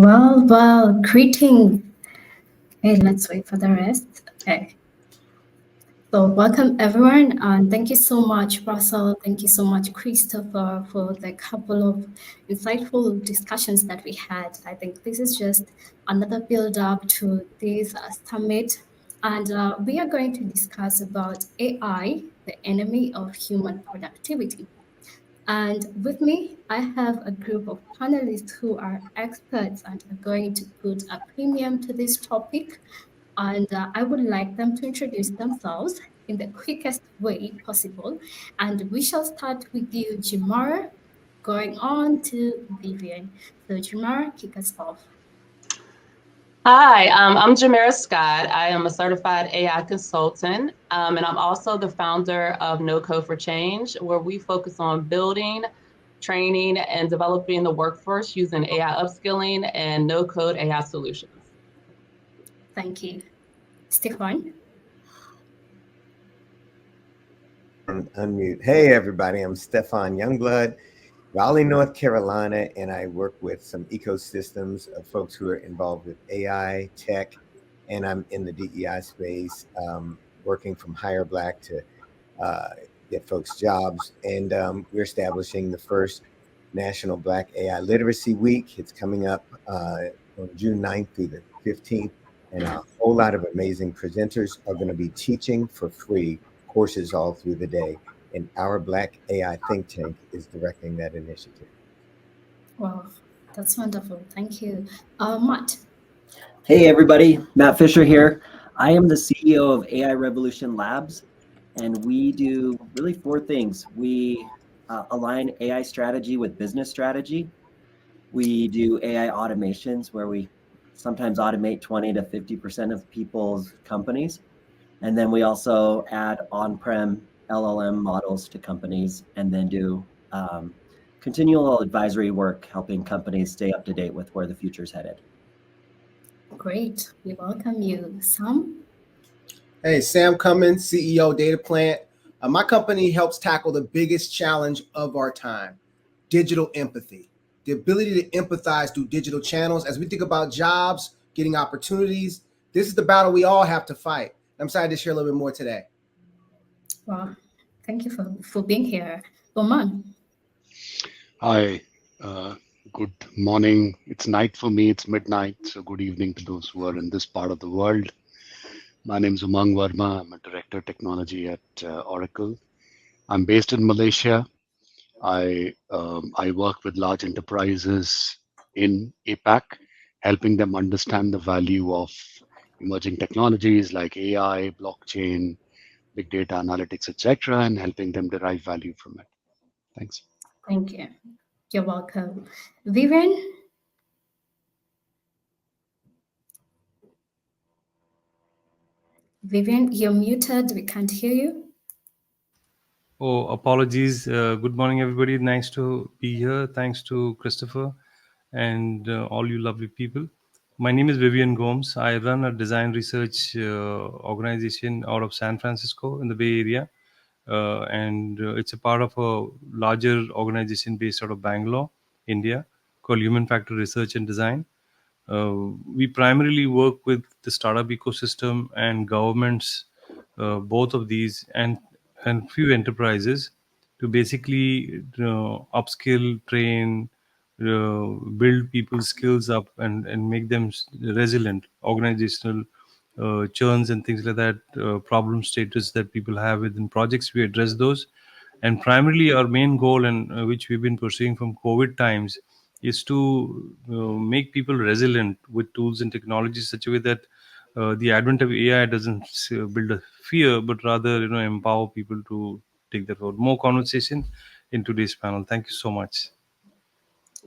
Well, greetings. Okay, let's wait for the rest. Okay. So welcome everyone, and thank you so much, Russell. Thank you so much, Christopher, for the couple of insightful discussions that we had. I think this is just another build-up to this summit, and we are going to discuss about AI, the enemy of human productivity. And with me, I have a group of panelists who are experts and are going to put a premium to this topic. And I would like them to introduce themselves in the quickest way possible. And we shall start with you, Jimara, going on to Vivian. So Jimara, kick us off. Hi, I'm Jamera Scott. I am a certified AI consultant, and I'm also the founder of No Code for Change, where we focus on building, training, and developing the workforce using AI upskilling and no-code AI solutions. Thank you. Stefan? Unmute. Hey, everybody. I'm Stefan Youngblood, Raleigh, North Carolina, and I work with some ecosystems of folks who are involved with AI, tech, and I'm in the DEI space, working from Hire Black to get folks jobs. And we're establishing the first National Black AI Literacy Week. It's coming up on June 9th through the 15th, and a whole lot of amazing presenters are going to be teaching for free courses all through the day, and our Black AI think tank is directing that initiative. Wow, that's wonderful. Thank you. Matt? Hey everybody, Matt Fisher here. I am the CEO of AI Revolution Labs, and we do really 4 things. We align AI strategy with business strategy. We do AI automations where we sometimes automate 20 to 50% of people's companies. And then we also add on-prem LLM models to companies, and then do continual advisory work, helping companies stay up to date with where the future is headed. Great. We welcome you. Sam? Hey, Sam Cummins, CEO Data Plant. My company helps tackle the biggest challenge of our time, digital empathy. The ability to empathize through digital channels. As we think about jobs, getting opportunities, this is the battle we all have to fight. I'm excited to share a little bit more today. Wow, thank you for being here. Oman? Hi, good morning. It's night for me, it's midnight, so good evening to those who are in this part of the world. My name is Umang Verma. I'm a Director of Technology at Oracle. I'm based in Malaysia. I work with large enterprises in APAC, helping them understand the value of emerging technologies like AI, blockchain, big data analytics, etc., and helping them derive value from it. Thanks. Thank you. You're welcome. Vivian? Vivian, you're muted. We can't hear you. Oh, apologies. Good morning, everybody. Nice to be here. Thanks to Christopher and all you lovely people. My name is Vivian Gomes. I run a design research organization out of San Francisco in the Bay Area. And it's a part of a larger organization based out of Bangalore, India, called Human Factor Research and Design. We primarily work with the startup ecosystem and governments, both of these, and few enterprises to basically upskill, train, build people's skills up and make them resilient, organizational churns and things like that, problem status that people have within projects. We address those. And primarily our main goal, and which we've been pursuing from COVID times, is to make people resilient with tools and technologies such a way that the advent of AI doesn't build a fear, but rather empower people to take that forward. More conversation in today's panel. Thank you so much.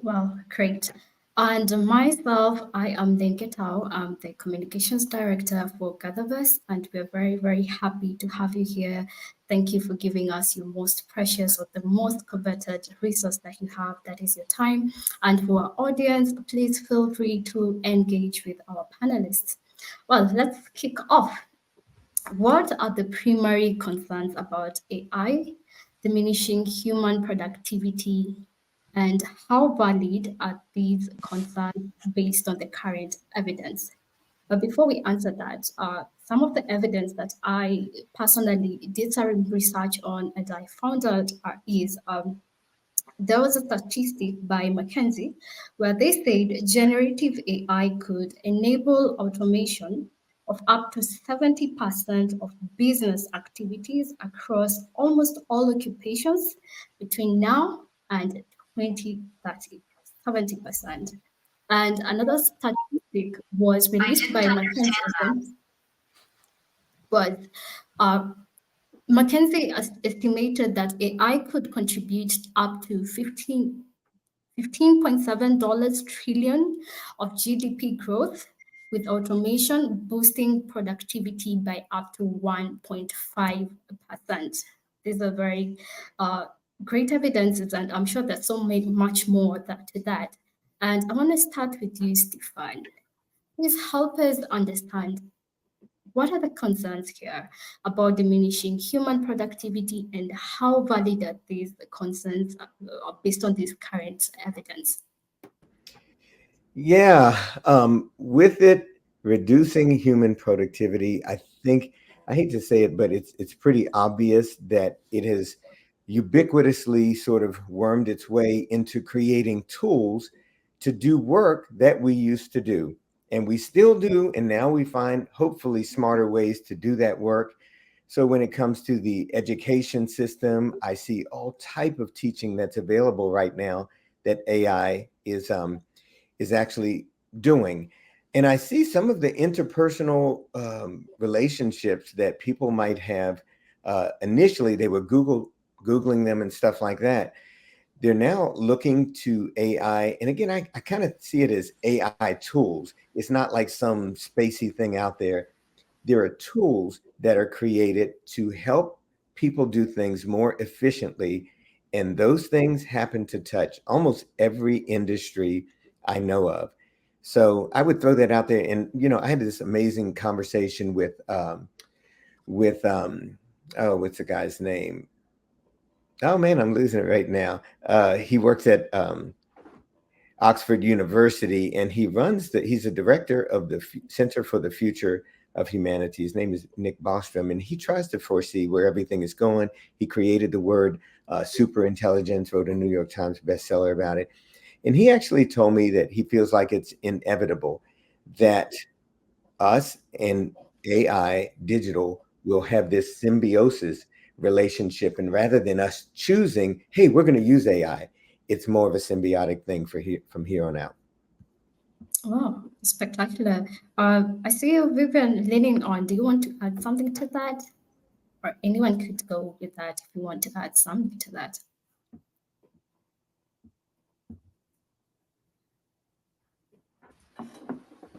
Well, great. And myself, I am Denke Tao. I'm the Communications Director for GatherVerse, and we're very, very happy to have you here. Thank you for giving us your most precious or the most coveted resource that you have, that is your time. And for our audience, please feel free to engage with our panelists. Well, let's kick off. What are the primary concerns about AI, diminishing human productivity, And how valid are these concerns based on the current evidence? But before we answer that, some of the evidence that I personally did some research on and I found out is there was a statistic by McKinsey where they said generative AI could enable automation of up to 70% of business activities across almost all occupations between now and 2030, 70%. And another statistic was released by McKinsey, but McKinsey estimated that AI could contribute up to $15.7 trillion of GDP growth, with automation boosting productivity by up to 1.5%. These are very great evidences, and I'm sure there's so much more to that. And I want to start with you, Stefan. Please help us understand what are the concerns here about diminishing human productivity and how valid are these concerns based on this current evidence? Yeah, with it reducing human productivity, I think, I hate to say it, but it's pretty obvious that it has ubiquitously sort of wormed its way into creating tools to do work that we used to do. And we still do, and now we find hopefully smarter ways to do that work. So when it comes to the education system, I see all type of teaching that's available right now that AI is actually doing. And I see some of the interpersonal relationships that people might have. Initially, they were Googling them and stuff like that. They're now looking to AI. And again, I kind of see it as AI tools. It's not like some spacey thing out there. There are tools that are created to help people do things more efficiently. And those things happen to touch almost every industry I know of. So I would throw that out there. And, you know, I had this amazing conversation with what's the guy's name? Oh man, I'm losing it right now. He works at Oxford University, and he's a director of the Center for the Future of Humanity. His name is Nick Bostrom, and he tries to foresee where everything is going. He created the word super intelligence, wrote a New York Times bestseller about it. And he actually told me that he feels like it's inevitable that us and AI digital will have this symbiosis relationship. And rather than us choosing, hey, we're going to use AI, it's more of a symbiotic thing from here on out. Oh, spectacular. I see you, Vivian, leaning on. Do you want to add something to that? Or anyone could go with that if you want to add something to that.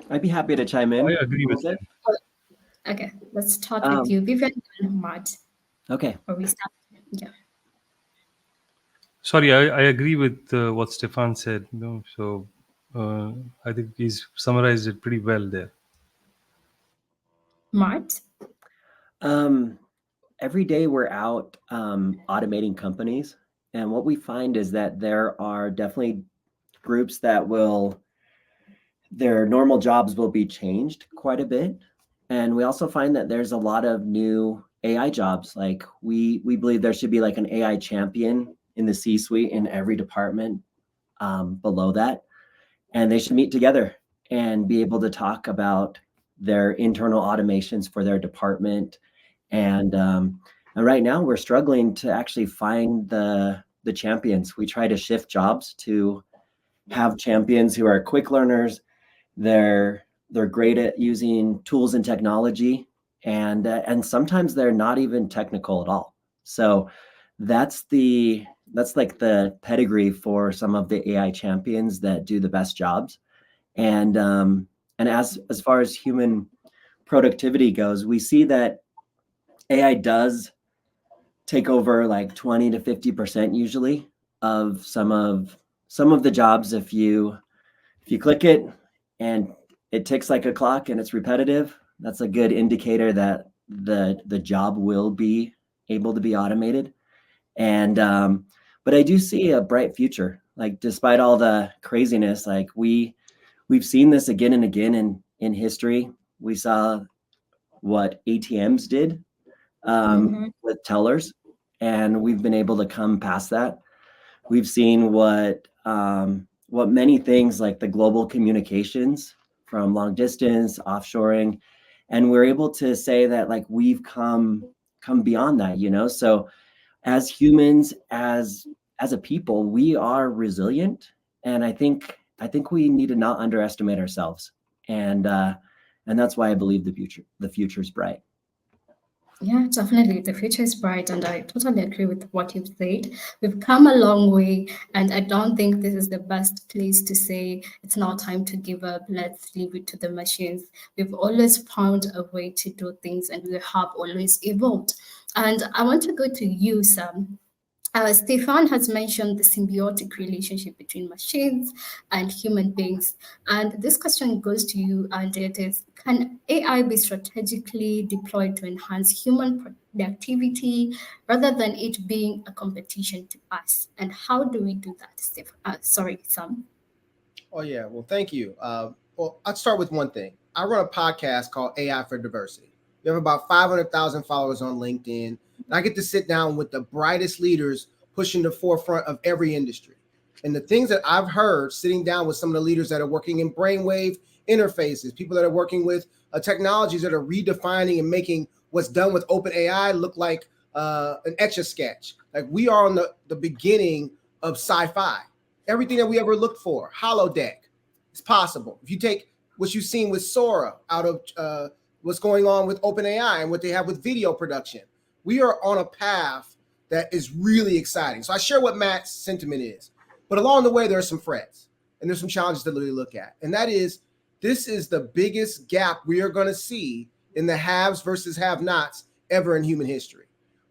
I'd be happy to chime in. I agree with that. Okay, let's start with you, Vivian and Matt. Okay. Or we start. Yeah. Sorry, I agree with what Stefan said. You know, so I think he's summarized it pretty well there. Matt? Every day we're out automating companies. And what we find is that there are definitely groups that their normal jobs will be changed quite a bit. And we also find that there's a lot of new AI jobs. Like we believe there should be like an AI champion in the C-suite in every department below that. And they should meet together and be able to talk about their internal automations for their department. And right now we're struggling to actually find the champions. We try to shift jobs to have champions who are quick learners. They're great at using tools and technology, and sometimes they're not even technical at all. So that's like the pedigree for some of the AI champions that do the best jobs. And as far as human productivity goes, we see that AI does take over like 20 to 50% usually of some of the jobs. If you click it and it ticks like a clock and it's repetitive, that's a good indicator that the job will be able to be automated. And but I do see a bright future like despite all the craziness, like we've seen this again and again in history. We saw what ATMs did with tellers, and we've been able to come past that. We've seen what many things like the global communications from long distance, offshoring, and we're able to say that like we've come beyond that, you know. So as humans, as a people, we are resilient, and I think we need to not underestimate ourselves, and that's why I believe the future is bright. Yeah, definitely. The future is bright, and I totally agree with what you've said. We've come a long way, and I don't think this is the best place to say it's now time to give up. Let's leave it to the machines. We've always found a way to do things, and we have always evolved. And I want to go to you, Sam. Stefan has mentioned the symbiotic relationship between machines and human beings. And this question goes to you, and it is, can AI be strategically deployed to enhance human productivity rather than it being a competition to us? And how do we do that, Stefan? Sorry, Sam. Oh, yeah. Well, thank you. Well, I'll start with one thing. I run a podcast called AI for Diversity. We have about 500,000 followers on LinkedIn. And I get to sit down with the brightest leaders pushing the forefront of every industry. And the things that I've heard sitting down with some of the leaders that are working in brainwave interfaces, people that are working with technologies that are redefining and making what's done with OpenAI look like an Etch-a-Sketch. Like we are on the beginning of sci-fi. Everything that we ever looked for, holodeck, it's possible. If you take what you've seen with Sora out of what's going on with OpenAI and what they have with video production, we are on a path that is really exciting. So I share what Matt's sentiment is, but along the way, there are some threats and there's some challenges to really look at. And that is, this is the biggest gap we are going to see in the haves versus have-nots ever in human history.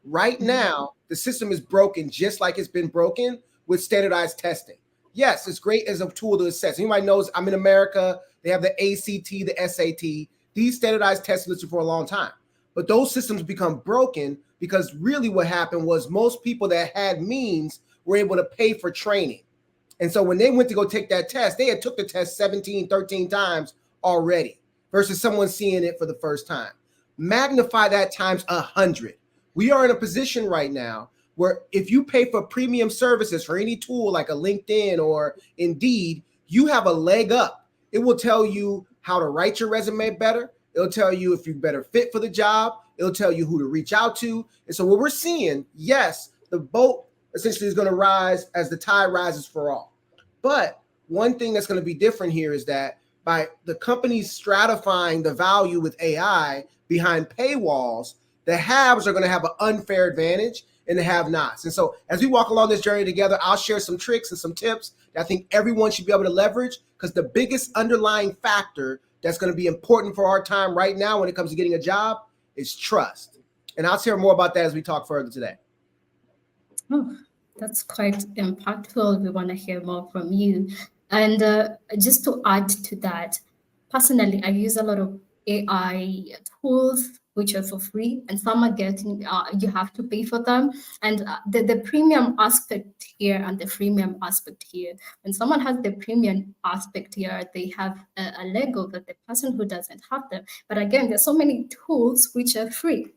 Right now, the system is broken just like it's been broken with standardized testing. Yes, it's great as a tool to assess. Anybody knows I'm in America, they have the ACT, the SAT. These standardized tests listed for a long time. But those systems become broken because really what happened was most people that had means were able to pay for training. And so when they went to go take that test, they had took the test 17, 13 times already versus someone seeing it for the first time. Magnify that times 100. We are in a position right now where if you pay for premium services for any tool like a LinkedIn or Indeed, you have a leg up. It will tell you how to write your resume better. It'll tell you if you're better fit for the job. It'll tell you who to reach out to. And so what we're seeing, yes, the boat essentially is going to rise as the tide rises for all. But one thing that's going to be different here is that by the companies stratifying the value with AI behind paywalls, the haves are going to have an unfair advantage and the have-nots. And so as we walk along this journey together, I'll share some tricks and some tips that I think everyone should be able to leverage, because the biggest underlying factor that's going to be important for our time right now when it comes to getting a job is trust. And I'll share more about that as we talk further today. Oh, that's quite impactful. We want to hear more from you. And just to add to that, personally, I use a lot of AI tools which are for free, and some are getting, you have to pay for them. And the premium aspect here and the freemium aspect here, when someone has the premium aspect here, they have a leg over the person who doesn't have them. But again, there's so many tools which are free,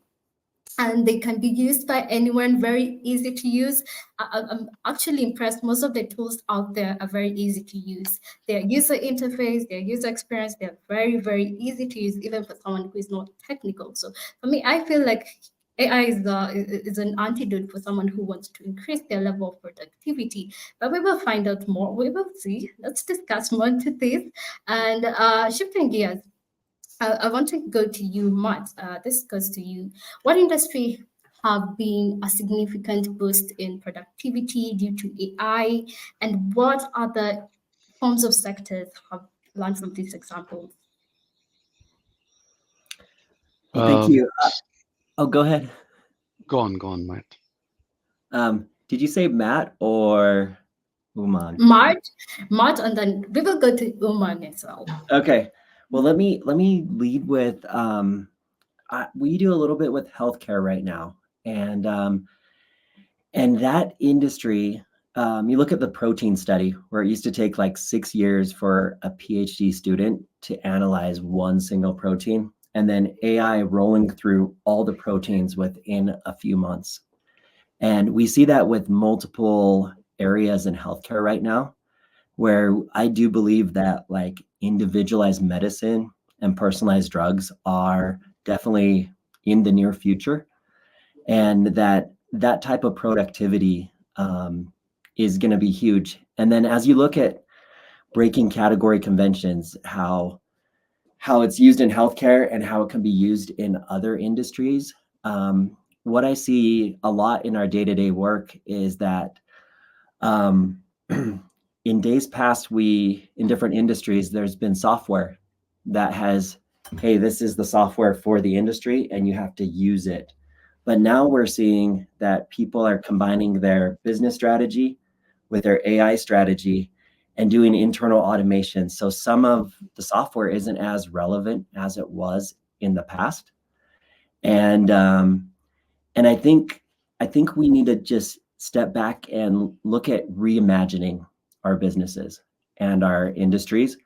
and they can be used by anyone, very easy to use. I'm actually impressed. Most of the tools out there are very easy to use. Their user interface, their user experience, they're very, very easy to use, even for someone who is not technical. So for me, I feel like AI is an antidote for someone who wants to increase their level of productivity. But we will find out more. We will see. Let's discuss more into this. And shifting gears, I want to go to you, Matt. This goes to you. What industry have been a significant boost in productivity due to AI, and what other forms of sectors have learned from these examples? Well, thank you. Oh, go ahead. Go on, Matt. Did you say Matt or Uman? Matt, and then we will go to Uman as well. Okay. Well, let me lead with we do a little bit with healthcare right now, and that industry you look at the protein study, where it used to take like 6 years for a PhD student to analyze one single protein, and then AI rolling through all the proteins within a few months. And we see that with multiple areas in healthcare right now, where I do believe that like individualized medicine and personalized drugs are definitely in the near future, and that type of productivity is going to be huge. And then as you look at breaking category conventions, how it's used in healthcare and how it can be used in other industries, what I see a lot in our day-to-day work is that in days past, in different industries, there's been software that has, hey, this is the software for the industry and you have to use it. But now we're seeing that people are combining their business strategy with their AI strategy and doing internal automation. So some of the software isn't as relevant as it was in the past. And I think we need to just step back and look at reimagining our businesses and our industries,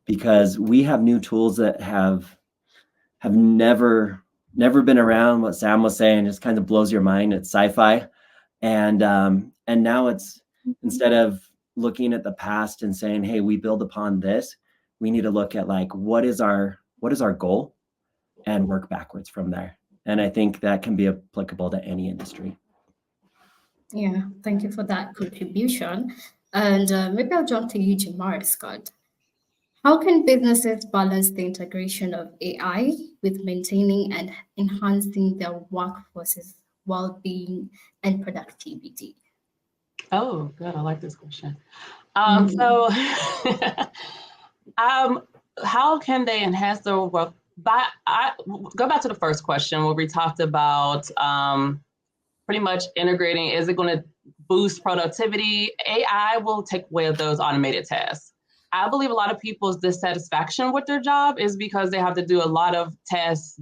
because we have new tools that have never been around. What Sam was saying just kind of blows your mind. It's sci-fi, and now it's, instead of looking at the past and saying, hey, we build upon this, we need to look at like what is our goal and work backwards from there. And I think that can be applicable to any industry. Yeah, thank you for that contribution. And maybe I'll jump to you, Jamar Scott. How can businesses balance the integration of AI with maintaining and enhancing their workforce's well-being and productivity? Oh, good. I like this question. So how can they enhance their work? Go back to the first question where we talked about pretty much integrating. Is it going to boost productivity? AI will take away of those automated tasks. I believe a lot of people's dissatisfaction with their job is because they have to do a lot of tasks,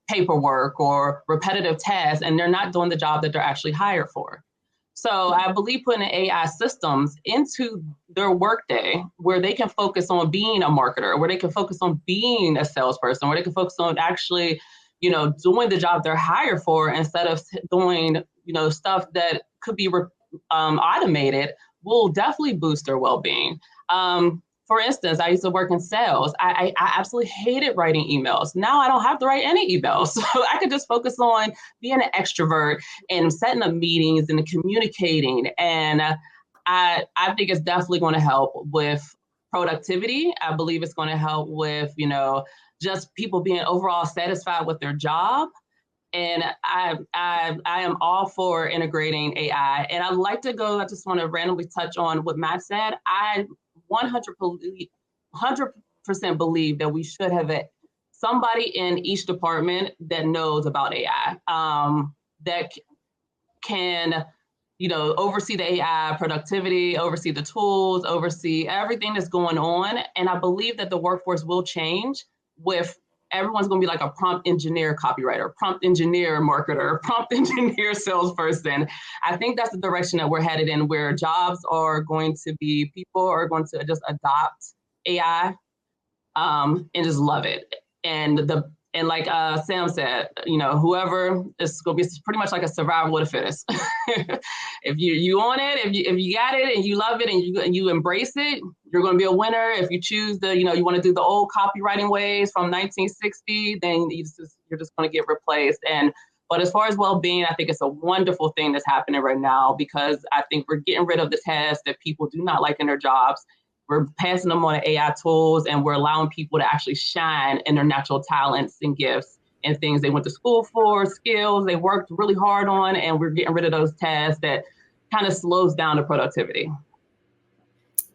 paperwork or repetitive tasks, and they're not doing the job that they're actually hired for. So I believe putting AI systems into their workday where they can focus on being a marketer, where they can focus on being a salesperson, where they can focus on actually, doing the job they're hired for instead of doing, stuff that could be automated, will definitely boost their well-being. For instance, I used to work in sales. I absolutely hated writing emails. Now I don't have to write any emails. So I could just focus on being an extrovert and setting up meetings and communicating. And I think it's definitely going to help with productivity. I believe it's going to help with, just people being overall satisfied with their job. And I am all for integrating AI. And I'd like to I just want to randomly touch on what Matt said. I 100% believe that we should have somebody in each department that knows about AI, that can, oversee the AI productivity, oversee the tools, oversee everything that's going on. And I believe that the workforce will change with everyone's going to be like a prompt engineer copywriter, prompt engineer marketer, prompt engineer salesperson. I think that's the direction that we're headed in, where jobs are going to be, people are going to just adopt AI and just love it. And like Sam said, whoever is going to be pretty much like a survival of the fittest. If you on it, if you got it and you love it and you embrace it, you're going to be a winner. If you choose you want to do the old copywriting ways from 1960, then you're just going to get replaced. But as far as well-being, I think it's a wonderful thing that's happening right now, because I think we're getting rid of the tasks that people do not like in their jobs. We're passing them on to AI tools, and we're allowing people to actually shine in their natural talents and gifts and things they went to school for, skills they worked really hard on, and we're getting rid of those tasks that kind of slows down the productivity.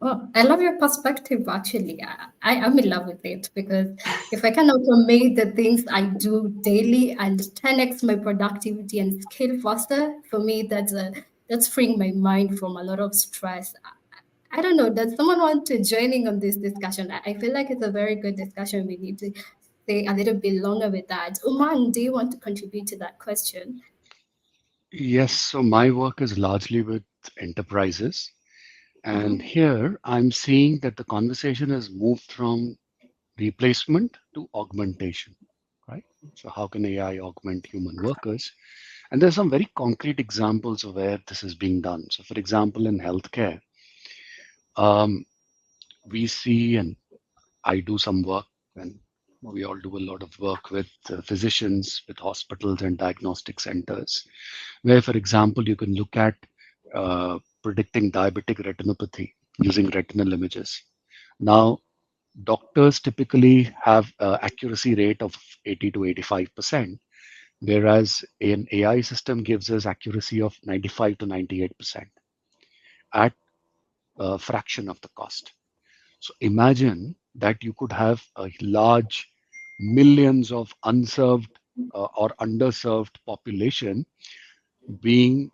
Well, I love your perspective, actually. I'm in love with it, because if I can automate the things I do daily and 10x my productivity and scale faster, for me, that's freeing my mind from a lot of stress. I don't know, does someone want to join in on this discussion? I feel like it's a very good discussion. We need to stay a little bit longer with that. Uman, do you want to contribute to that question? Yes, so my work is largely with enterprises. And here I'm seeing that the conversation has moved from replacement to augmentation, right? So how can AI augment human workers? And there's some very concrete examples of where this is being done. So for example, in healthcare, we see, and I do some work, and we all do a lot of work with physicians, with hospitals and diagnostic centers, where, for example, you can look at predicting diabetic retinopathy using retinal images. Now, doctors typically have accuracy rate of 80 to 85%, whereas an AI system gives us accuracy of 95 to 98% at a fraction of the cost. So imagine that you could have a large millions of unserved or underserved population being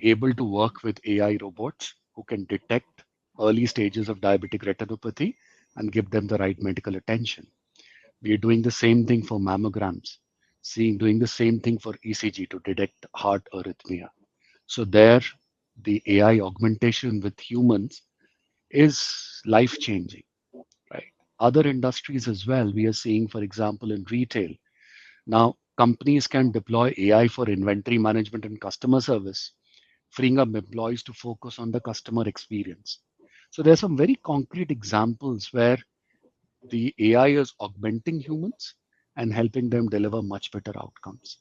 able to work with AI robots who can detect early stages of diabetic retinopathy and give them the right medical attention. We are doing the same thing for mammograms, doing the same thing for ECG to detect heart arrhythmia. So there, the AI augmentation with humans is life changing, right? Other industries as well, we are seeing, for example, in retail. Now, companies can deploy AI for inventory management and customer service, freeing up employees to focus on the customer experience. So there are some very concrete examples where the AI is augmenting humans and helping them deliver much better outcomes.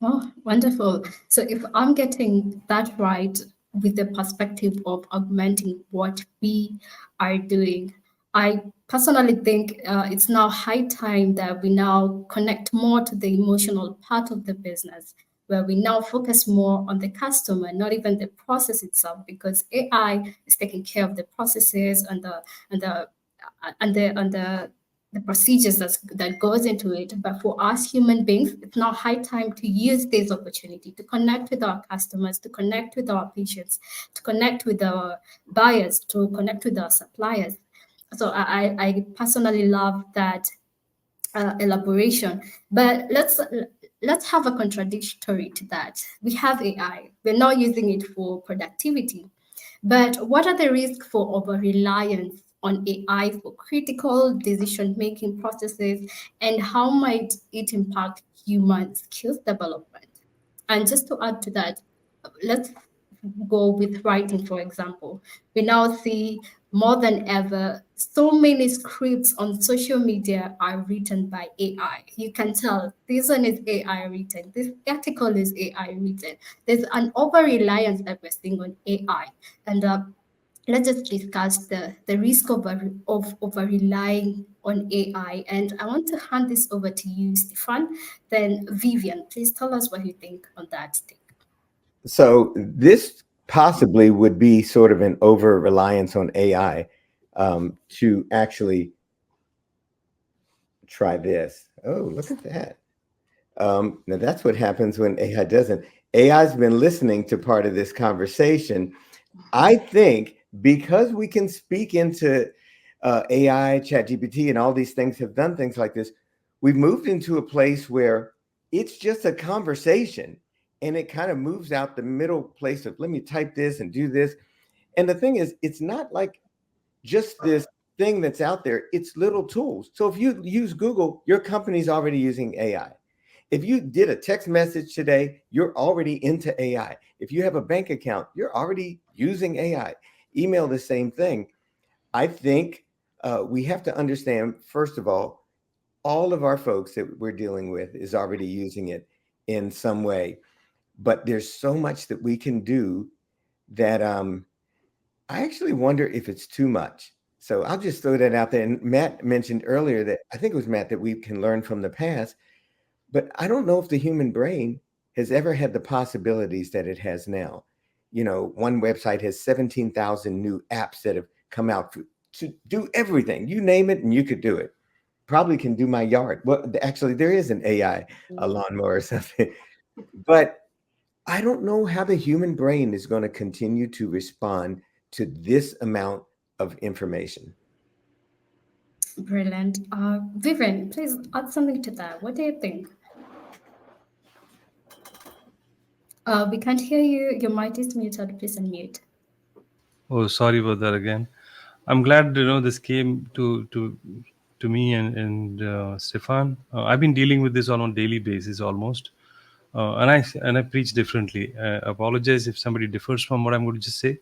Oh, wonderful. So if I'm getting that right with the perspective of augmenting what we are doing, I personally think it's now high time that we now connect more to the emotional part of the business, where we now focus more on the customer, not even the process itself, because AI is taking care of the processes and the the procedures that goes into it. But for us human beings, it's now high time to use this opportunity to connect with our customers, to connect with our patients, to connect with our buyers, to connect with our suppliers. So I personally love that elaboration. But let's have a contradictory to that. We have AI. We're not using it for productivity. But what are the risks for over-reliance on AI for critical decision-making processes, and how might it impact human skills development? And just to add to that, let's go with writing, for example. We now see more than ever, so many scripts on social media are written by AI. You can tell this one is AI written, this article is AI written. There's an over-reliance that we're seeing on AI. And let's just discuss the risk of over relying on AI. And I want to hand this over to you, Stefan. Then Vivian, please tell us what you think on that take. So this possibly would be sort of an over reliance on AI to actually try this. Oh, look at that. Now that's what happens when AI doesn't. AI's been listening to part of this conversation. I think because we can speak into AI, ChatGPT, and all these things have done things like this, we've moved into a place where it's just a conversation and it kind of moves out the middle place of let me type this and do this. And the thing is, it's not like just this thing that's out there, it's little tools. So if you use Google, your company's already using AI. If you did a text message today, you're already into AI. If you have a bank account, you're already using AI. Email, the same thing. I think we have to understand, first of all of our folks that we're dealing with is already using it in some way. But there's so much that we can do that I actually wonder if it's too much. So I'll just throw that out there. And Matt mentioned earlier that I think it was Matt that we can learn from the past. But I don't know if the human brain has ever had the possibilities that it has now. You know, one website has 17,000 new apps that have come out to do everything. You name it and you could do it. Probably can do my yard. Well, actually, there is an AI, a lawnmower or something. But I don't know how the human brain is going to continue to respond to this amount of information. Brilliant. Vivian, please add something to that. What do you think? We can't hear you. Your mic is muted. Please unmute. Oh, sorry about that again. I'm glad this came to me and Stefan. I've been dealing with this on a daily basis almost, and I preach differently. I apologize if somebody differs from what I'm going to just say.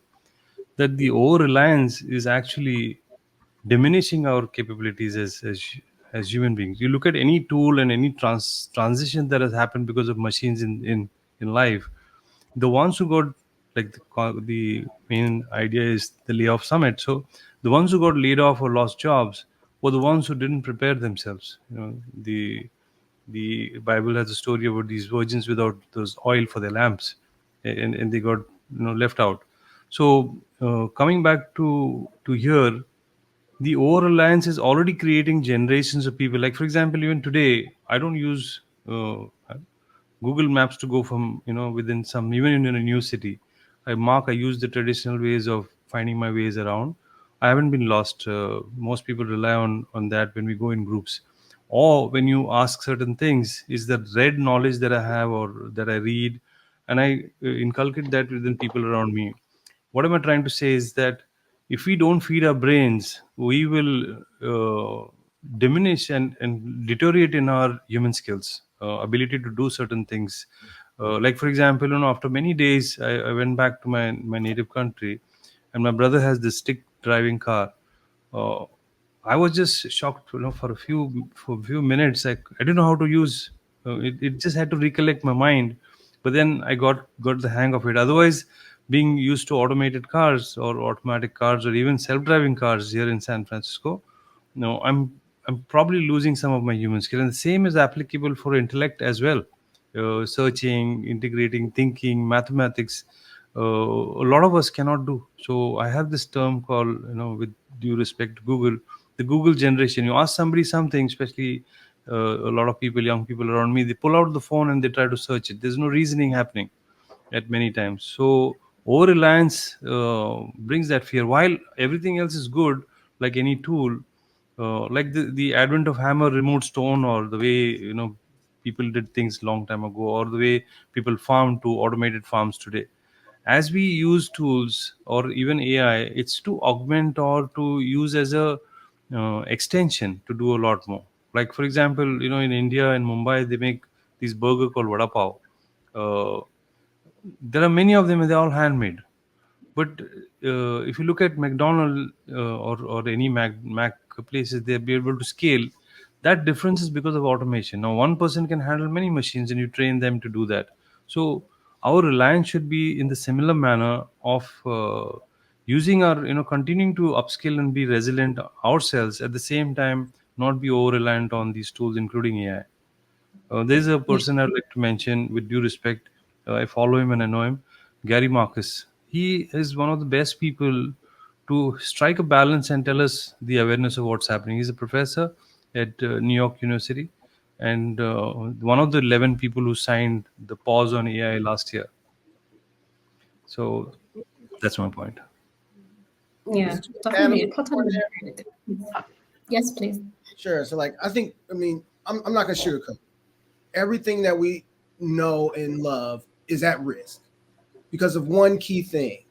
That the over reliance is actually diminishing our capabilities as human beings. You look at any tool and any transition that has happened because of machines in life. The ones who got, like, the main idea is the layoff summit. So the ones who got laid off or lost jobs were the ones who didn't prepare themselves. The Bible has a story about these virgins without those oil for their lamps, and they got left out. So coming back to here, the over reliance is already creating generations of people. Like, for example, even today, I don't use Google Maps to go from within some, even in a new city. I use the traditional ways of finding my ways around. I haven't been lost. Most people rely on that when we go in groups, or when you ask certain things. Is the read knowledge that I have or that I read, and I inculcate that within people around me. What am I trying to say is that if we don't feed our brains, we will diminish and deteriorate in our human skills, ability to do certain things. Like, for example, after many days, I went back to my native country, and my brother has this stick driving car. Uh, I was just shocked, for a few minutes. I didn't know how to use. It just had to recollect my mind, but then I got the hang of it. Otherwise, being used to automated cars or automatic cars or even self-driving cars here in San Francisco, I'm probably losing some of my human skill, and the same is applicable for intellect as well. Searching, integrating, thinking, mathematics. A lot of us cannot do. So I have this term called, with due respect to Google, the Google generation. You ask somebody something, especially a lot of people, young people around me, they pull out the phone and they try to search it. There's no reasoning happening at many times. So over reliance brings that fear. While everything else is good, like any tool, like the advent of hammer removed stone, or the way people did things long time ago, or the way people farm to automated farms today. As we use tools or even AI, it's to augment or to use as a extension to do a lot more. Like, for example, in India, in Mumbai, they make these burger called vada pav. There are many of them, and they're all handmade. But if you look at McDonald's or any Mac places, they'll be able to scale. That difference is because of automation. Now, one person can handle many machines, and you train them to do that. So our reliance should be in the similar manner of using our, continuing to upskill and be resilient ourselves, at the same time not be over reliant on these tools, including AI. There's a person I'd like to mention with due respect. I follow him and I know him, Gary Marcus. He is one of the best people to strike a balance and tell us the awareness of what's happening. He's a professor at New York University, and one of the 11 people who signed the pause on AI last year. So that's my point. Yeah, totally agree with you. Yes, please. Sure. So, like, I'm not going to sugarcoat. Everything that we know and love is at risk because of one key thing.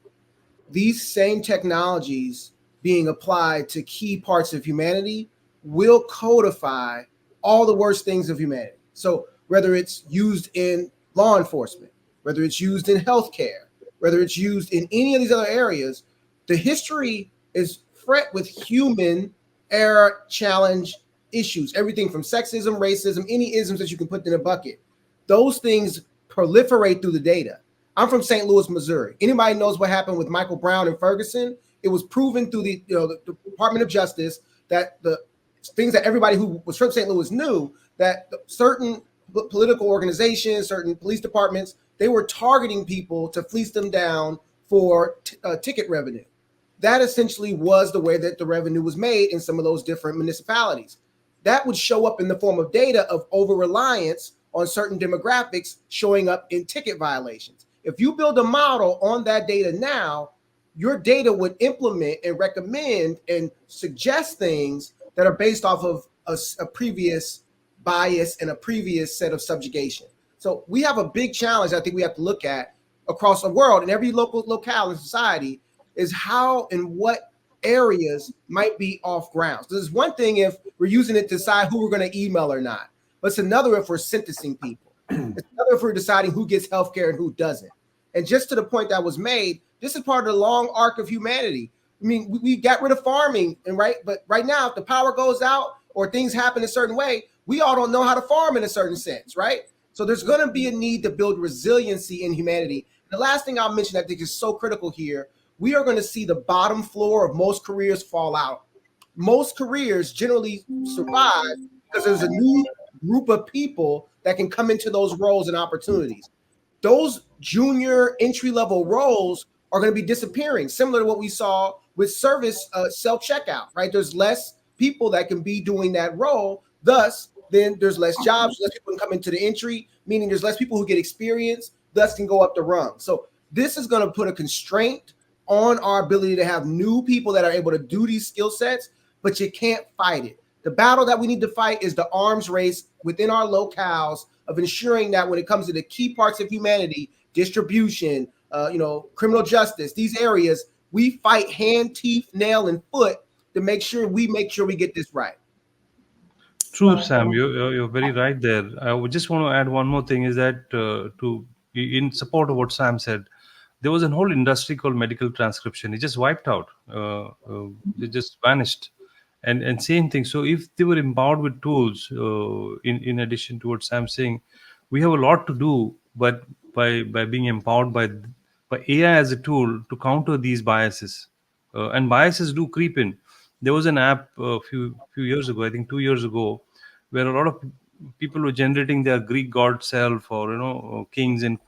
These same technologies being applied to key parts of humanity will codify all the worst things of humanity. So whether it's used in law enforcement, whether it's used in healthcare, whether it's used in any of these other areas, the history is fraught with human error, challenge, issues. Everything from sexism, racism, any isms that you can put in a bucket. Those things proliferate through the data. I'm from St. Louis, Missouri. Anybody knows what happened with Michael Brown and Ferguson? It was proven through the Department of Justice that the things that everybody who was from St. Louis knew, that certain political organizations, certain police departments, they were targeting people to fleece them down for ticket revenue. That essentially was the way that the revenue was made in some of those different municipalities. That would show up in the form of data of over-reliance on certain demographics showing up in ticket violations. If you build a model on that data now, your data would implement and recommend and suggest things that are based off of a previous bias and a previous set of subjugation. So we have a big challenge I think we have to look at across the world, and every locale in society, is how and what areas might be off grounds. There's one thing if we're using it to decide who we're going to email or not, but it's another if we're sentencing people. It's another if we're deciding who gets healthcare and who doesn't. And just to the point that was made, this is part of the long arc of humanity. I mean, we got rid of farming, but right now, if the power goes out or things happen a certain way, we all don't know how to farm in a certain sense, right? So there's going to be a need to build resiliency in humanity. The last thing I'll mention I think is so critical here, we are going to see the bottom floor of most careers fall out. Most careers generally survive because there's a new group of people that can come into those roles and opportunities. Those junior entry-level roles are going to be disappearing, similar to what we saw with service self-checkout, right? There's less people that can be doing that role. Thus, then there's less jobs, less people can come into the entry, meaning there's less people who get experience, thus can go up the rung. So this is going to put a constraint on our ability to have new people that are able to do these skill sets, but you can't fight it. The battle that we need to fight is the arms race within our locales of ensuring that when it comes to the key parts of humanity, distribution, criminal justice, these areas, we fight hand, teeth, nail, and foot to make sure we get this right. True, Sam. You're very right there. I would just want to add one more thing is that in support of what Sam said, there was a whole industry called medical transcription. It just wiped out. It just vanished. And same thing. So if they were empowered with tools, in addition to what Sam's saying, we have a lot to do. But by being empowered by AI as a tool to counter these biases, and biases do creep in. There was an app a few years ago, I think 2 years ago, where a lot of people were generating their Greek god self, or kings and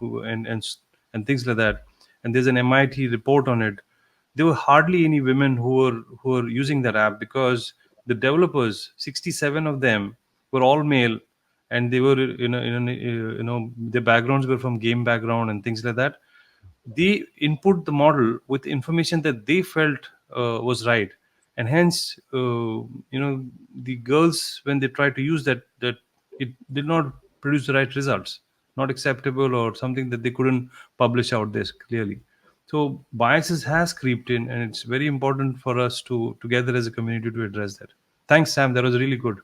things like that. And there's an MIT report on it. There were hardly any women who were using that app because the developers, 67 of them, were all male, and they were their backgrounds were from game background and things like that. They input the model with information that they felt was right, and hence the girls, when they tried to use that it did not produce the right results, not acceptable, or something that they couldn't publish out there clearly. So biases has creeped in, and it's very important for us to together as a community to address that. Thanks, Sam. That was really good.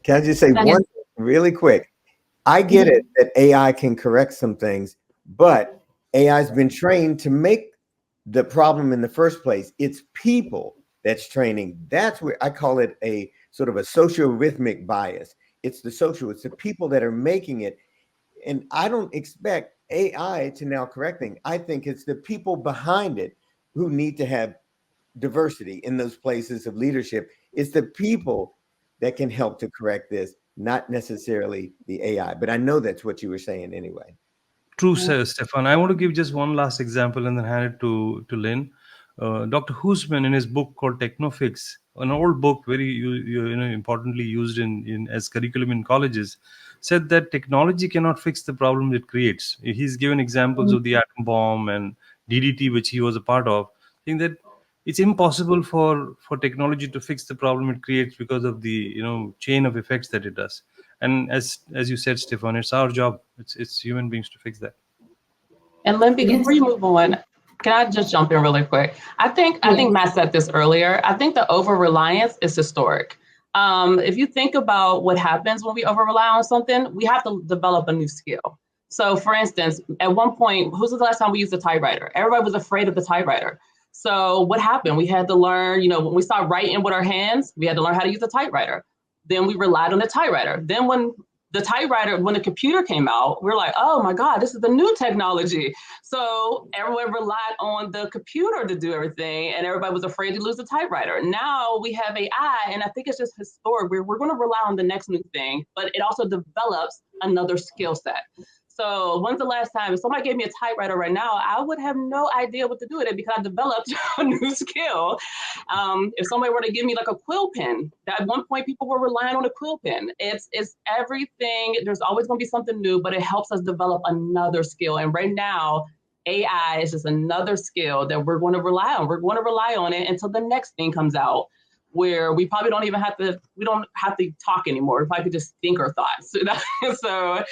Can I just say one thing really quick? I get it that AI can correct some things, but AI has been trained to make the problem in the first place. It's people that's training. That's where I call it a sort of a socio-rhythmic bias. It's the people that are making it. And I don't expect AI to now correct things. I think it's the people behind it who need to have diversity in those places of leadership. It's the people that can help to correct this, not necessarily the AI. But I know that's what you were saying anyway. True, Stefan. I want to give just one last example and then hand it to Lynn. Dr. Hoosman, in his book called Technofix, an old book, very importantly used in as curriculum in colleges, said that technology cannot fix the problem it creates. He's given examples of the atom bomb and DDT, which he was a part of, saying that it's impossible for technology to fix the problem it creates because of the chain of effects that it does. And as you said, Stefan, it's our job. It's human beings to fix that. And Lynn, before you move on, can I just jump in really quick? I think Matt said this earlier. I think the over-reliance is historic. If you think about what happens when we over-rely on something, we have to develop a new skill. So for instance, at one point, who's the last time we used a typewriter? Everybody was afraid of the typewriter. So what happened? We had to learn, when we started writing with our hands, we had to learn how to use a typewriter. Then we relied on the typewriter. Then when the computer came out, we're like, oh my God, this is the new technology. So everyone relied on the computer to do everything, and everybody was afraid to lose the typewriter. Now we have AI, and I think it's just historic. We're going to rely on the next new thing, but it also develops another skill set. So when's the last time, if somebody gave me a typewriter right now, I would have no idea what to do with it because I developed a new skill. If somebody were to give me like a quill pen, at one point people were relying on a quill pen. It's everything. There's always going to be something new, but it helps us develop another skill. And right now, AI is just another skill that we're going to rely on. We're going to rely on it until the next thing comes out, where we probably don't have to talk anymore. We probably could just think our thoughts. So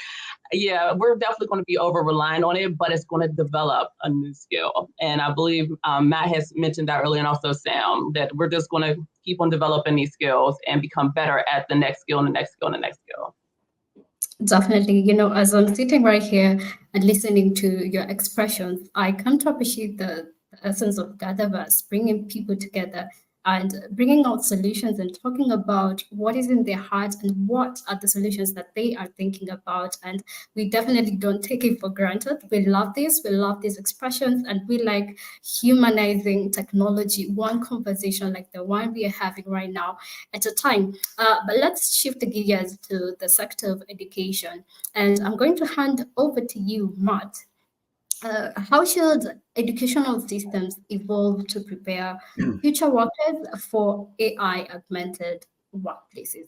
yeah, we're definitely going to be over reliant on it, but it's going to develop a new skill. And I believe Matt has mentioned that earlier, and also Sam, that we're just going to keep on developing these skills and become better at the next skill and the next skill and the next skill. Definitely. As I'm sitting right here and listening to your expressions, I come to appreciate the essence of GatherVerse, bringing people together and bringing out solutions and talking about what is in their heart and what are the solutions that they are thinking about. And we definitely don't take it for granted. We love this. We love these expressions, and we like humanizing technology, one conversation like the one we are having right now at a time. But let's shift the gears to the sector of education. And I'm going to hand over to you, Matt. How should educational systems evolve to prepare future workers for AI-augmented workplaces?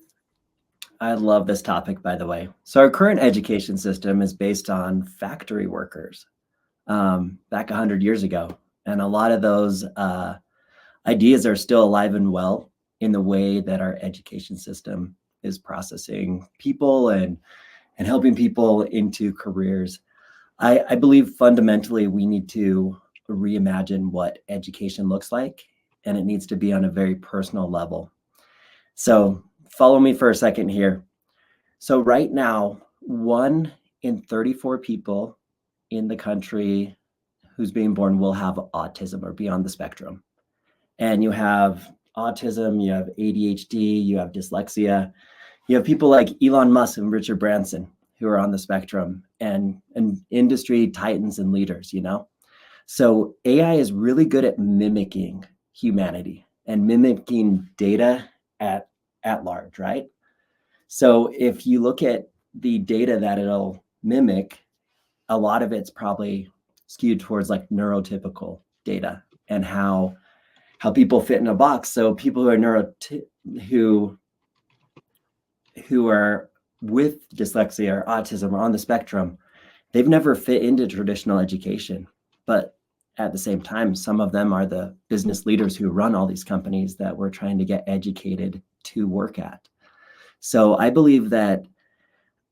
I love this topic, by the way. So our current education system is based on factory workers back 100 years ago. And a lot of those ideas are still alive and well in the way that our education system is processing people and helping people into careers. I believe fundamentally we need to reimagine what education looks like, and it needs to be on a very personal level. So follow me for a second here. So right now, 1 in 34 people in the country who's being born will have autism or be on the spectrum. And you have autism, you have ADHD, you have dyslexia, you have people like Elon Musk and Richard Branson who are on the spectrum, and industry titans and leaders, So AI is really good at mimicking humanity and mimicking data at large, right? So if you look at the data that it'll mimic, a lot of it's probably skewed towards like neurotypical data and how people fit in a box. So people who are who are with dyslexia or autism or on the spectrum, they've never fit into traditional education. But at the same time, some of them are the business leaders who run all these companies that we're trying to get educated to work at. So I believe that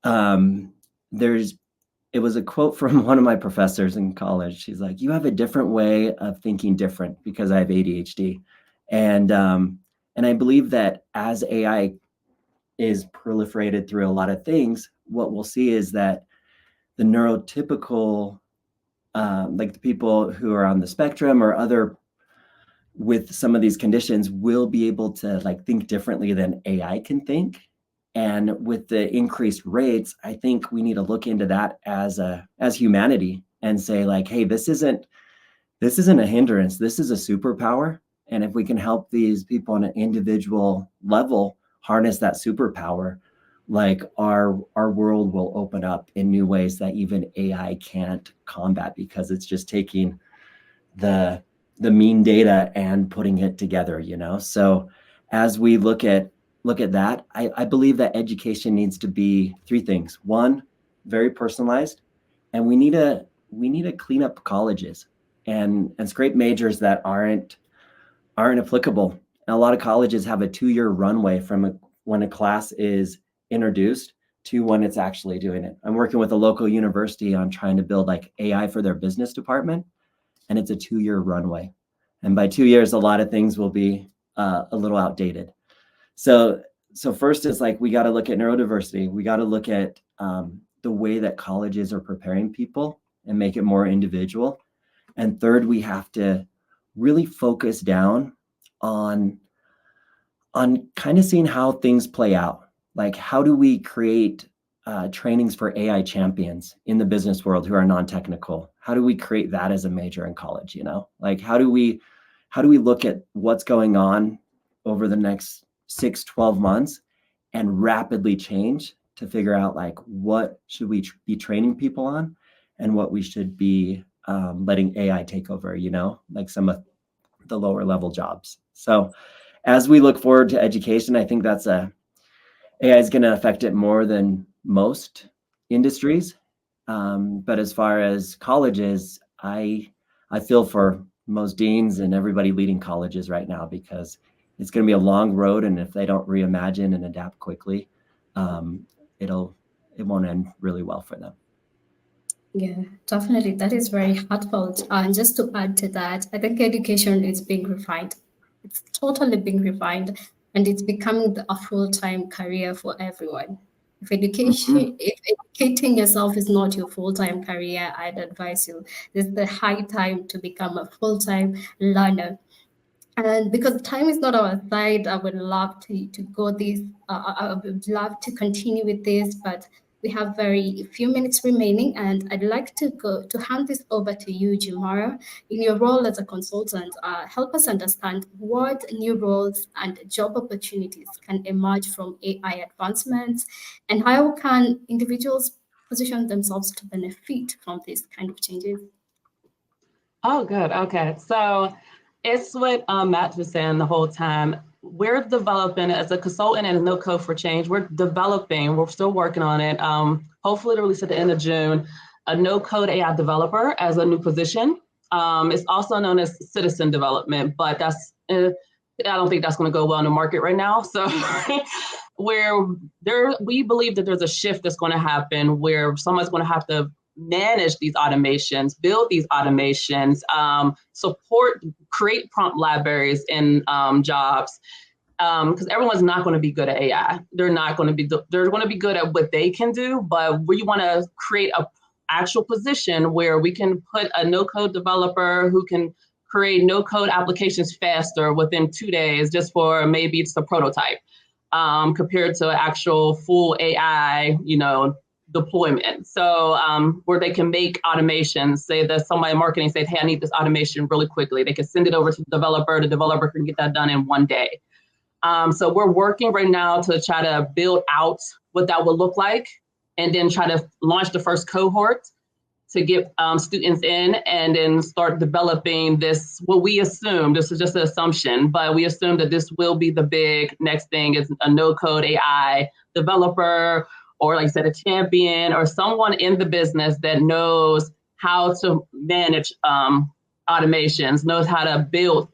it was a quote from one of my professors in college. She's like, "You have a different way of thinking different," because I have ADHD. And I believe that as AI is proliferated through a lot of things, what we'll see is that the neurotypical, like the people who are on the spectrum or other with some of these conditions will be able to like think differently than AI can think. And with the increased rates, I think we need to look into that as humanity and say like, hey, this isn't a hindrance. This is a superpower. And if we can help these people on an individual level harness that superpower, like our world will open up in new ways that even AI can't combat, because it's just taking the mean data and putting it together, So as we look at that, I believe that education needs to be 3 things. 1, very personalized, and we need to clean up colleges and scrape majors that aren't applicable. And a lot of colleges have a 2-year runway from when a class is introduced to when it's actually doing it. I'm working with a local university on trying to build like AI for their business department, and it's a 2-year runway. And by 2 years, a lot of things will be a little outdated. So first is like, we got to look at neurodiversity. We got to look at the way that colleges are preparing people and make it more individual. And third, we have to really focus down on kind of seeing how things play out. Like, how do we create trainings for AI champions in the business world who are non-technical? How do we create that as a major in college? Like, how do we look at what's going on over the next 6-12 months and rapidly change to figure out like what should we be training people on and what we should be letting AI take over, like some of the lower level jobs. So as we look forward to education, I think that's AI is going to affect it more than most industries. But as far as colleges, I feel for most deans and everybody leading colleges right now, because it's going to be a long road. And if they don't reimagine and adapt quickly, it won't end really well for them. Yeah, definitely. That is very heartfelt. And just to add to that, I think education is being refined. It's totally being refined, and it's becoming a full-time career for everyone. If educating yourself is not your full-time career, I'd advise you, this is the high time to become a full-time learner. And because time is not our side, I would love to go this. I would love to continue with this, but we have very few minutes remaining, and I'd like to go to hand this over to you, Jimara. In your role as a consultant, help us understand what new roles and job opportunities can emerge from AI advancements, and how can individuals position themselves to benefit from these kind of changes. Oh, good. Okay. So it's what Matt was saying the whole time. We're developing as a consultant and a no code for change. We're still working on it. Hopefully to release at the end of June, a no code AI developer as a new position. It's also known as citizen development, but I don't think that's going to go well in the market right now. So we believe that there's a shift that's going to happen where someone's going to have to manage these automations, build these automations, create prompt libraries in jobs, because everyone's not going to be good at AI. They're going to be good at what they can do, but we want to create a actual position where we can put a no-code developer who can create no-code applications faster within 2 days, just for maybe it's the prototype, compared to actual full AI, deployment. So where they can make automations, say that somebody in marketing says, hey, I need this automation really quickly. They can send it over to the developer can get that done in 1 day. So we're working right now to try to build out what that would look like, and then try to launch the first cohort to get students in, and then start developing this, what we assume, this is just an assumption, but we assume that this will be the big next thing, is a no-code AI developer, or like I said, a champion, or someone in the business that knows how to manage automations, knows how to build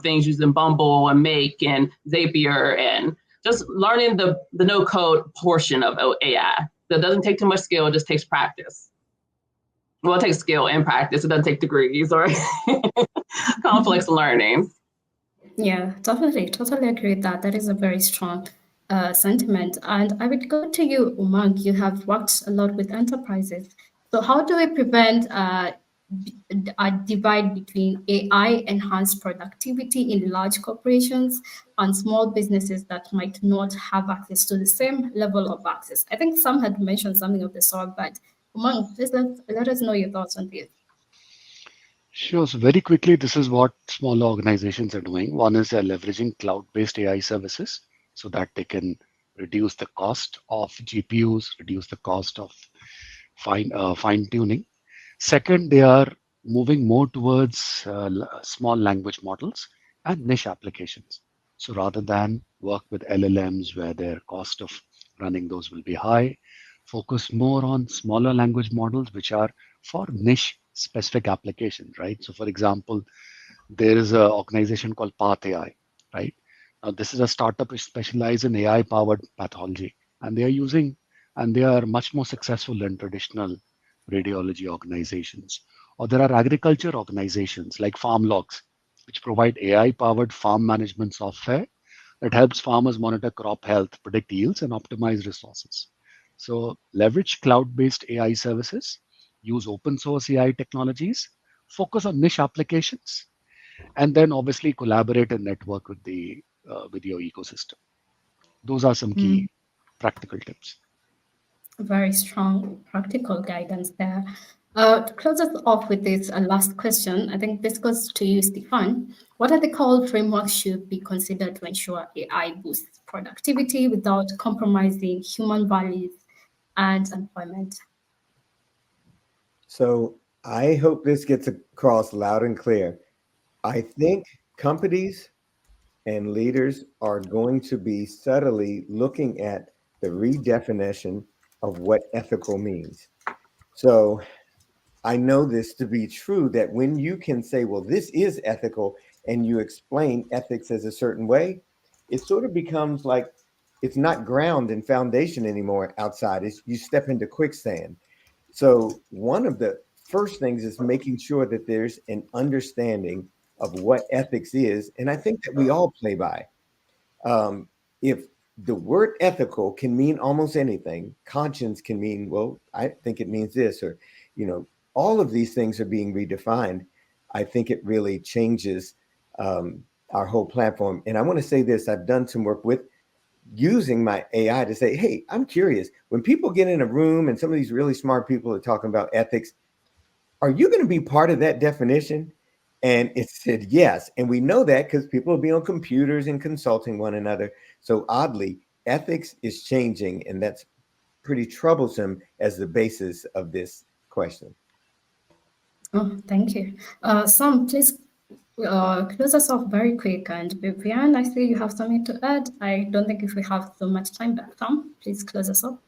things using Bumble and Make and Zapier, and just learning the no-code portion of AI. That doesn't take too much skill, it just takes practice. Well, it takes skill and practice. It doesn't take degrees or complex learning. Yeah, definitely. Totally agree with that. That is a very strong sentiment. And I would go to you, Umang. You have worked a lot with enterprises. So how do we prevent a divide between AI enhanced productivity in large corporations and small businesses that might not have access to the same level of access? I think some had mentioned something of the sort, but Umang, please let us know your thoughts on this. Sure. So very quickly, this is what smaller organizations are doing. One is they're leveraging cloud-based AI services so that they can reduce the cost of GPUs, reduce the cost of fine tuning. Second, they are moving more towards small language models and niche applications. So rather than work with LLMs where their cost of running those will be high, focus more on smaller language models which are for niche specific applications, right? So for example, there is an organization called Path AI, right? Now this is a startup which specializes in AI powered pathology, and they are much more successful than traditional radiology organizations. Or there are agriculture organizations like FarmLogs, which provide AI powered farm management software that helps farmers monitor crop health, predict yields, and optimize resources. So leverage cloud-based AI services, use open source AI technologies, focus on niche applications, and then obviously collaborate and network with your ecosystem. Those are some key practical tips. Very strong practical guidance there. To close us off with this last question, I think this goes to you, Stefan. What are the core frameworks should be considered to ensure AI boosts productivity without compromising human values and employment? So I hope this gets across loud and clear. I think companies and leaders are going to be subtly looking at the redefinition of what ethical means. So I know this to be true, that when you can say, well, this is ethical, and you explain ethics as a certain way, it sort of becomes like it's not ground and foundation anymore outside. You step into quicksand. So one of the first things is making sure that there's an understanding of what ethics is. And I think that we all play by. If the word ethical can mean almost anything, conscience can mean, well, I think it means this, or, all of these things are being redefined. I think it really changes our whole platform. And I want to say this, I've done some work with using my AI to say, hey, I'm curious, when people get in a room and some of these really smart people are talking about ethics, are you going to be part of that definition? And it said yes. And we know that because people will be on computers and consulting one another. So oddly, ethics is changing, and that's pretty troublesome as the basis of this question. Oh, thank you. Sam, please close us off very quick. And Vivian, I see you have something to add. I don't think if we have so much time, but Sam, please close us off.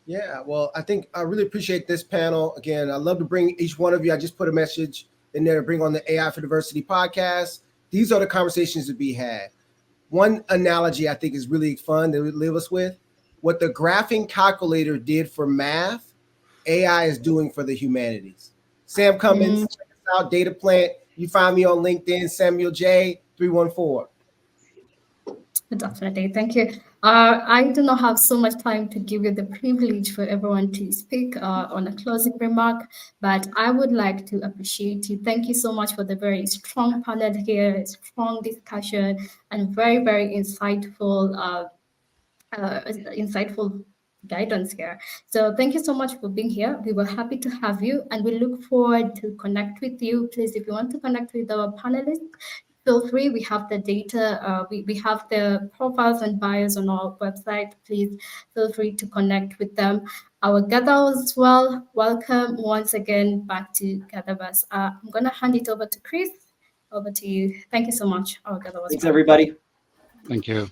Yeah, well, I think I really appreciate this panel. Again, I love to bring each one of you. I just put a message in there to bring on the AI for Diversity podcast. These are the conversations to be had. One analogy I think is really fun to leave us with. What the graphing calculator did for math, AI is doing for the humanities. Sam Cummins, check us out, Data Plant. You find me on LinkedIn, Samuel J 314. Definitely. Thank you. I do not have so much time to give you the privilege for everyone to speak on a closing remark, but I would like to appreciate you. Thank you so much for the very strong panel here, strong discussion, and very, very insightful guidance here. So thank you so much for being here. We were happy to have you, and we look forward to connect with you. Please, if you want to connect with our panelists, feel free. We have the data, we have the profiles and bios on our website. Please feel free to connect with them. Our gatherers as well, welcome once again back to GatherVerse. I'm going to hand it over to Chris. Over to you. Thank you so much, our gatherers. Thanks, everybody. Thank you.